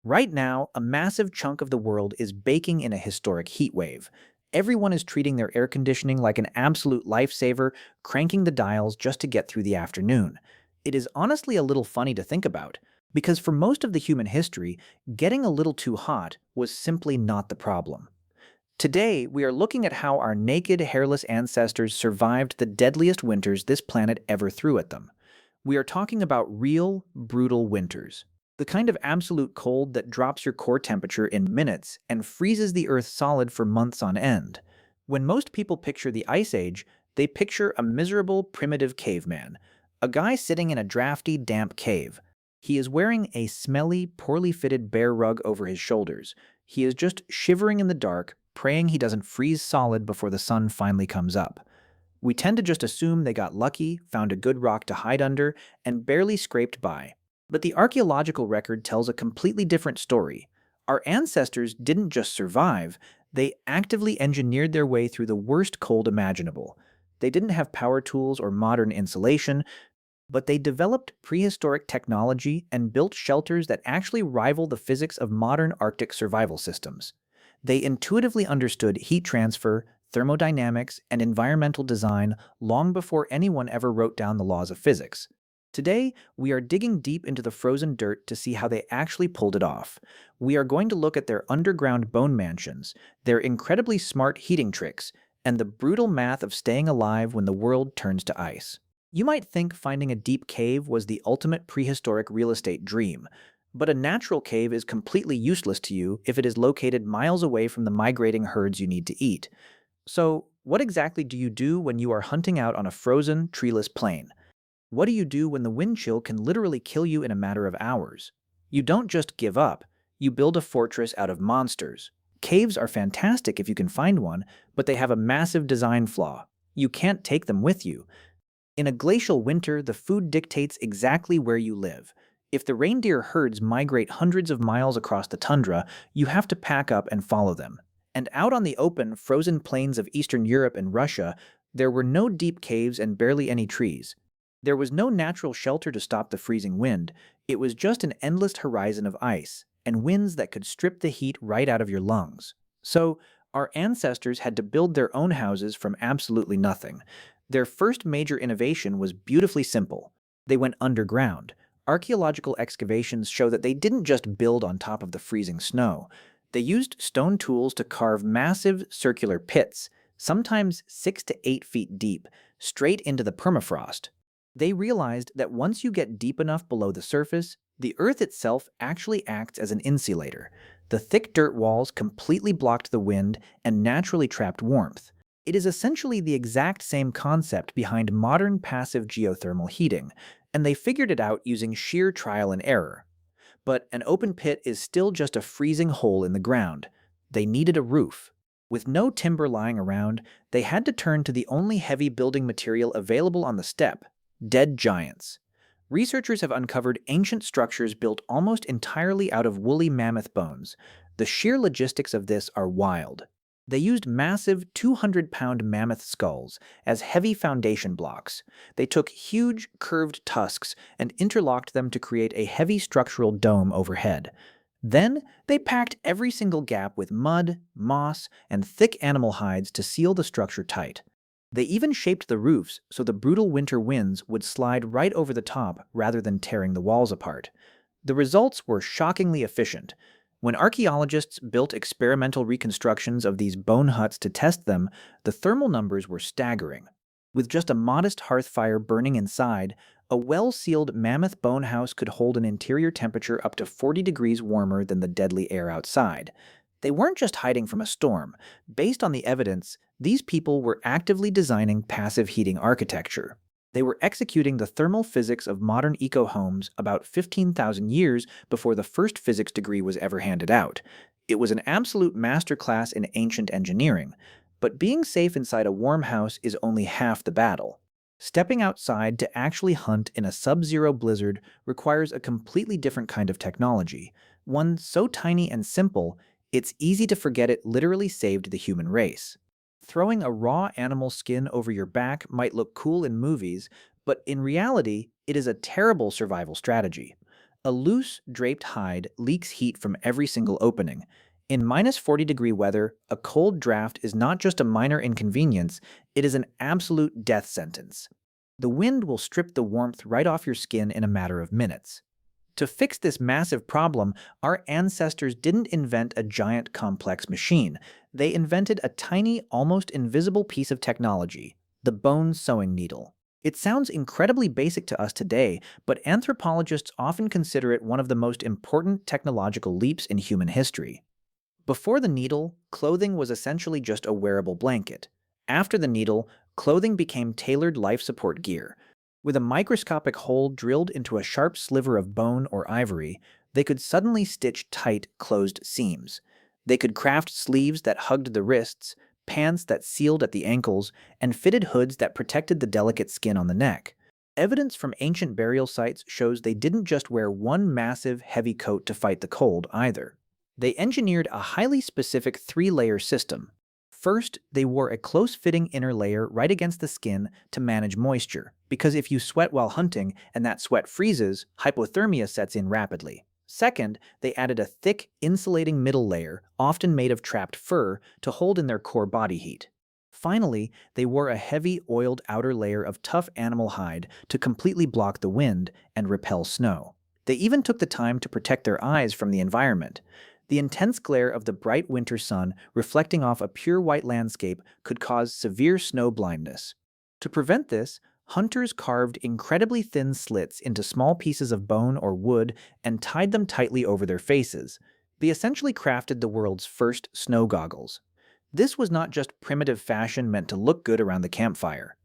Right now, a massive chunk of the world is baking in a historic heat wave. Everyone is treating their air conditioning like an absolute lifesaver, cranking the dials just to get through the afternoon. It is honestly a little funny to think about, because for most of the human history, getting a little too hot was simply not the problem. Today, we are looking at how our naked, hairless ancestors survived the deadliest winters this planet ever threw at them. We are talking about real, brutal winters. The kind of absolute cold that drops your core temperature in minutes and freezes the Earth solid for months on end. When most people picture the Ice Age, they picture a miserable, primitive caveman, a guy sitting in a drafty, damp cave. He is wearing a smelly, poorly fitted bear rug over his shoulders. He is just shivering in the dark, praying he doesn't freeze solid before the sun finally comes up. We tend to just assume they got lucky, found a good rock to hide under, and barely scraped by. But the archaeological record tells a completely different story. Our ancestors didn't just survive, they actively engineered their way through the worst cold imaginable. They didn't have power tools or modern insulation, but they developed prehistoric technology and built shelters that actually rival the physics of modern Arctic survival systems. They intuitively understood heat transfer, thermodynamics, and environmental design long before anyone ever wrote down the laws of physics. Today, we are digging deep into the frozen dirt to see how they actually pulled it off. We are going to look at their underground bone mansions, their incredibly smart heating tricks, and the brutal math of staying alive when the world turns to ice. You might think finding a deep cave was the ultimate prehistoric real estate dream, but a natural cave is completely useless to you if it is located miles away from the migrating herds you need to eat. So, what exactly do you do when you are hunting out on a frozen, treeless plain? What do you do when the wind chill can literally kill you in a matter of hours? You don't just give up, you build a fortress out of monsters. Caves are fantastic if you can find one, but they have a massive design flaw. You can't take them with you. In a glacial winter, the food dictates exactly where you live. If the reindeer herds migrate hundreds of miles across the tundra, you have to pack up and follow them. And out on the open, frozen plains of Eastern Europe and Russia, there were no deep caves and barely any trees. There was no natural shelter to stop the freezing wind. It was just an endless horizon of ice, and winds that could strip the heat right out of your lungs. So, our ancestors had to build their own houses from absolutely nothing. Their first major innovation was beautifully simple. They went underground. Archaeological excavations show that they didn't just build on top of the freezing snow. They used stone tools to carve massive circular pits, sometimes 6 to 8 feet deep, straight into the permafrost. They realized that once you get deep enough below the surface, the earth itself actually acts as an insulator. The thick dirt walls completely blocked the wind and naturally trapped warmth. It is essentially the exact same concept behind modern passive geothermal heating, and they figured it out using sheer trial and error. But an open pit is still just a freezing hole in the ground. They needed a roof. With no timber lying around, they had to turn to the only heavy building material available on the steppe: dead giants. Researchers have uncovered ancient structures built almost entirely out of woolly mammoth bones. The sheer logistics of this are wild. They used massive 200-pound mammoth skulls as heavy foundation blocks. They took huge, curved tusks and interlocked them to create a heavy structural dome overhead. Then, they packed every single gap with mud, moss, and thick animal hides to seal the structure tight. They even shaped the roofs so the brutal winter winds would slide right over the top rather than tearing the walls apart. The results were shockingly efficient. When archaeologists built experimental reconstructions of these bone huts to test them, the thermal numbers were staggering. With just a modest hearth fire burning inside, a well-sealed mammoth bone house could hold an interior temperature up to 40 degrees warmer than the deadly air outside. They weren't just hiding from a storm. Based on the evidence, these people were actively designing passive heating architecture. They were executing the thermal physics of modern eco-homes about 15,000 years before the first physics degree was ever handed out. It was an absolute masterclass in ancient engineering. But being safe inside a warm house is only half the battle. Stepping outside to actually hunt in a sub-zero blizzard requires a completely different kind of technology, one so tiny and simple, it's easy to forget it literally saved the human race. Throwing a raw animal skin over your back might look cool in movies, but in reality, it is a terrible survival strategy. A loose, draped hide leaks heat from every single opening. In minus 40-degree weather, a cold draft is not just a minor inconvenience, it is an absolute death sentence. The wind will strip the warmth right off your skin in a matter of minutes. To fix this massive problem, our ancestors didn't invent a giant complex machine. They invented a tiny, almost invisible piece of technology, the bone sewing needle. It sounds incredibly basic to us today, but anthropologists often consider it one of the most important technological leaps in human history. Before the needle, clothing was essentially just a wearable blanket. After the needle, clothing became tailored life support gear. With a microscopic hole drilled into a sharp sliver of bone or ivory, they could suddenly stitch tight, closed seams. They could craft sleeves that hugged the wrists, pants that sealed at the ankles, and fitted hoods that protected the delicate skin on the neck. Evidence from ancient burial sites shows they didn't just wear one massive, heavy coat to fight the cold either. They engineered a highly specific three-layer system. First, they wore a close-fitting inner layer right against the skin to manage moisture, because if you sweat while hunting and that sweat freezes, hypothermia sets in rapidly. Second, they added a thick, insulating middle layer, often made of trapped fur, to hold in their core body heat. Finally, they wore a heavy, oiled outer layer of tough animal hide to completely block the wind and repel snow. They even took the time to protect their eyes from the environment. The intense glare of the bright winter sun reflecting off a pure white landscape could cause severe snow blindness. To prevent this, hunters carved incredibly thin slits into small pieces of bone or wood and tied them tightly over their faces. They essentially crafted the world's first snow goggles. This was not just primitive fashion meant to look good around the campfire.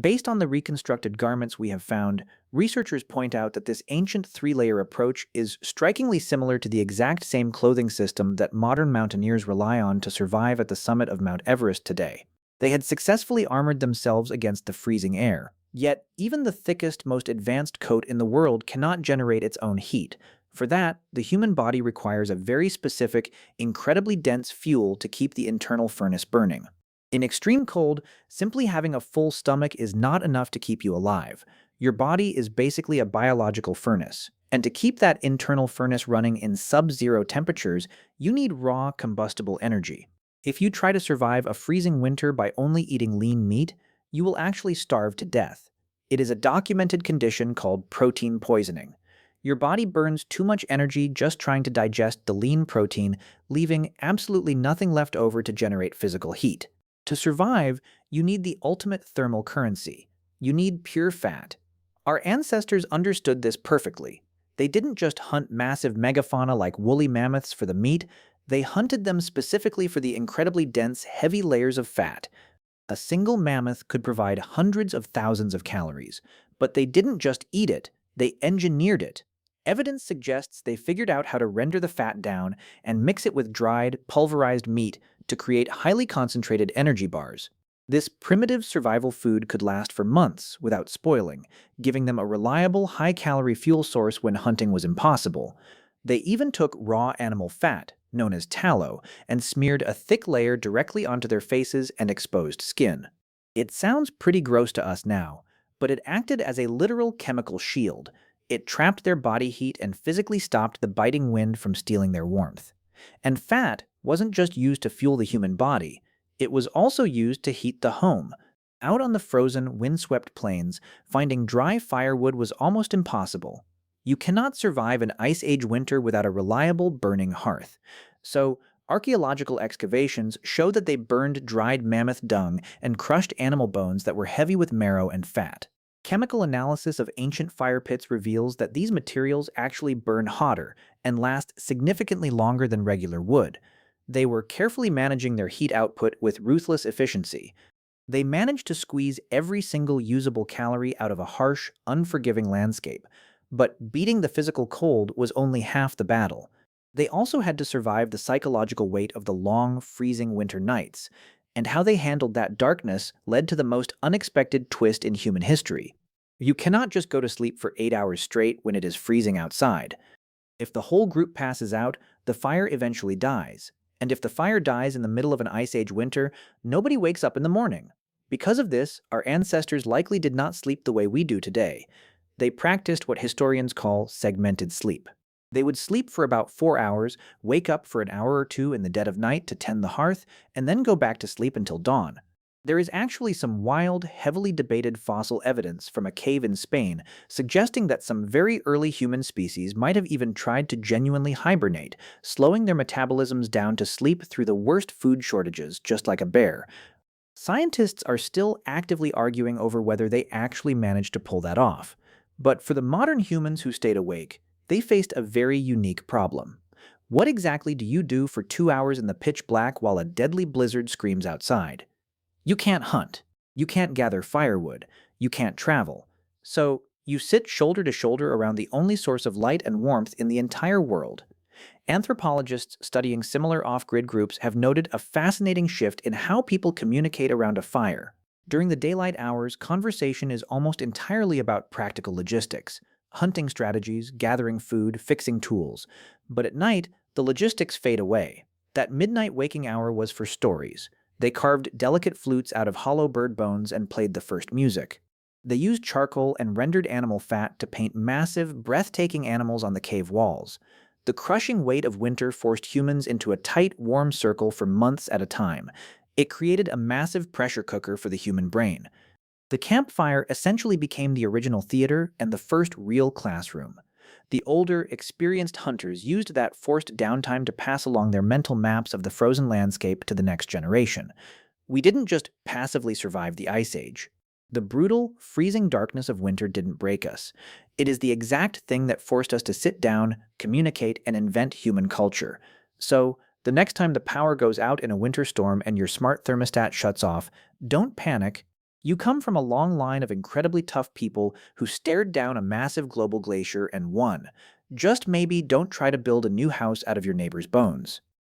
Based on the reconstructed garments we have found, researchers point out that this ancient three-layer approach is strikingly similar to the exact same clothing system that modern mountaineers rely on to survive at the summit of Mount Everest today. They had successfully armored themselves against the freezing air. Yet, even the thickest, most advanced coat in the world cannot generate its own heat. For that, the human body requires a very specific, incredibly dense fuel to keep the internal furnace burning. In extreme cold, simply having a full stomach is not enough to keep you alive. Your body is basically a biological furnace, and to keep that internal furnace running in sub-zero temperatures, you need raw, combustible energy. If you try to survive a freezing winter by only eating lean meat, you will actually starve to death. It is a documented condition called protein poisoning. Your body burns too much energy just trying to digest the lean protein, leaving absolutely nothing left over to generate physical heat. To survive, you need the ultimate thermal currency. You need pure fat. Our ancestors understood this perfectly. They didn't just hunt massive megafauna like woolly mammoths for the meat, they hunted them specifically for the incredibly dense, heavy layers of fat. A single mammoth could provide hundreds of thousands of calories, but they didn't just eat it, they engineered it. Evidence suggests they figured out how to render the fat down and mix it with dried, pulverized meat to create highly concentrated energy bars. This primitive survival food could last for months without spoiling, giving them a reliable, high-calorie fuel source when hunting was impossible. They even took raw animal fat, known as tallow, and smeared a thick layer directly onto their faces and exposed skin. It sounds pretty gross to us now, but it acted as a literal chemical shield. It trapped their body heat and physically stopped the biting wind from stealing their warmth. And fat wasn't just used to fuel the human body, it was also used to heat the home. Out on the frozen, windswept plains, finding dry firewood was almost impossible. You cannot survive an Ice Age winter without a reliable burning hearth. So, archaeological excavations show that they burned dried mammoth dung and crushed animal bones that were heavy with marrow and fat. Chemical analysis of ancient fire pits reveals that these materials actually burn hotter and last significantly longer than regular wood. They were carefully managing their heat output with ruthless efficiency. They managed to squeeze every single usable calorie out of a harsh, unforgiving landscape. But beating the physical cold was only half the battle. They also had to survive the psychological weight of the long, freezing winter nights, and how they handled that darkness led to the most unexpected twist in human history. You cannot just go to sleep for 8 hours straight when it is freezing outside. If the whole group passes out, the fire eventually dies. And if the fire dies in the middle of an Ice Age winter, nobody wakes up in the morning. Because of this, our ancestors likely did not sleep the way we do today. They practiced what historians call segmented sleep. They would sleep for about 4 hours, wake up for an hour or two in the dead of night to tend the hearth, and then go back to sleep until dawn. There is actually some wild, heavily debated fossil evidence from a cave in Spain suggesting that some very early human species might have even tried to genuinely hibernate, slowing their metabolisms down to sleep through the worst food shortages, just like a bear. Scientists are still actively arguing over whether they actually managed to pull that off. But for the modern humans who stayed awake, they faced a very unique problem. What exactly do you do for 2 hours in the pitch black while a deadly blizzard screams outside? You can't hunt. You can't gather firewood. You can't travel. So, you sit shoulder to shoulder around the only source of light and warmth in the entire world. Anthropologists studying similar off-grid groups have noted a fascinating shift in how people communicate around a fire. During the daylight hours, conversation is almost entirely about practical logistics, hunting strategies, gathering food, fixing tools. But at night, the logistics fade away. That midnight waking hour was for stories. They carved delicate flutes out of hollow bird bones and played the first music. They used charcoal and rendered animal fat to paint massive, breathtaking animals on the cave walls. The crushing weight of winter forced humans into a tight, warm circle for months at a time. It created a massive pressure cooker for the human brain. The campfire essentially became the original theater and the first real classroom. The older, experienced hunters used that forced downtime to pass along their mental maps of the frozen landscape to the next generation. We didn't just passively survive the Ice Age. The brutal, freezing darkness of winter didn't break us. It is the exact thing that forced us to sit down, communicate, and invent human culture. So, the next time the power goes out in a winter storm and your smart thermostat shuts off, don't panic. You come from a long line of incredibly tough people who stared down a massive global glacier and won. Just maybe don't try to build a new house out of your neighbor's bones.